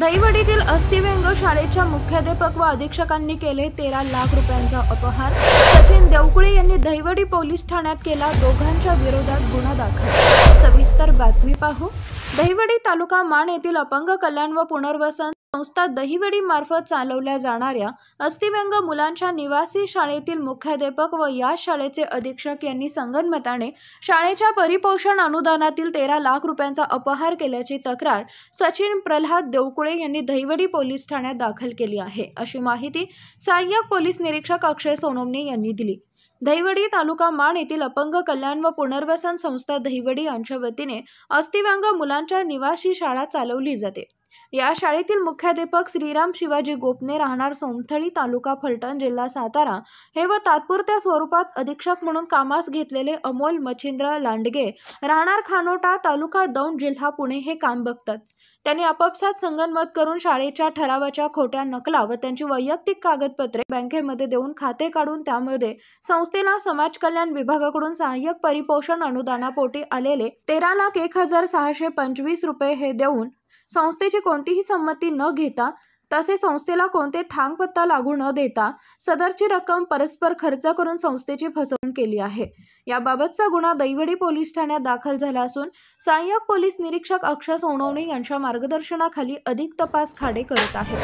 दहिवडीतील अस्थिव्यंग शाळेच्या मुख्याध्यापक व अधीक्षकांनी केले 13 लाख रुपयांचा अपहार। सचिन देवकुळे यांनी दहिवडी पोलीस ठाण्यात केला दोघांच्या विरोधात गुन्हा दाखल। सविस्तर बातमी पाहू। दहिवडी तालुका माण येथील अपंग कल्याण व पुनर्वसन संस्था दहिवडी मार्फत चालवल्या जाणाऱ्या अस्थिव्यंग मुलांच्या निवासी शाळेतील मुख्याध्यापक व या शाळेचे अधीक्षक यांनी संगनमताने शाळेच्या परिपोषण अनुदानातील 13 लाख रुपयांचा अपहार केल्याची तक्रार सचिन प्रल्हाद देवकुळे यांनी दहिवडी पोलीस ठाण्यात दाखल केली आहे, अशी माहिती सहाय्यक पोलीस निरीक्षक अक्षय सोनवणे यांनी दिली। दहिवडी तालुका माण येथील अपंग कल्याण व पुनर्वसन संस्था दहिवडी यांच्या वतीने अस्थिव्यंग मुलांच्या निवासी शाळा चालवली जाते। या शाळेतील मुख्याध्यापक श्रीराम शिवाजी गोपने राहणार सोमथळी तालुका फलटण जिल्हा सातारा हे व तात्पुरत्या स्वरूपात अधीक्षक म्हणून कामास घेतलेले अमोल मच्छिंद्र लांडगे राहणार खानोटा तालुका दौंड जिल्हा पुणे हे काम बघतात। त्यांनी आपापसात संगनमत करून शाळेच्या ठरावाच्या खोट्या नकला व त्यांची वैयक्तिक कागदपत्रे बँकेमध्ये देऊन खाते काढून त्यामध्ये संस्थेला समाज कल्याण विभागाकडून सहाय्यक परिपोषण अनुदानापोटी आलेले 13,01,625 रुपये हे देऊन संस्थेची कोणतीही संमती न घेता तसे संस्थेला कोणते थांगपत्ता लागू न देता सदरची रक्कम परस्पर खर्च करून संस्थेची फसवणूक केली आहे। याबाबतचा गुन्हा दहिवडी पोलीस ठाण्यात दाखल झाला असून सहाय्यक पोलीस निरीक्षक अक्षय सोनवणे यांच्या मार्गदर्शनाखाली अधिक तपास खाडे करत आहेत।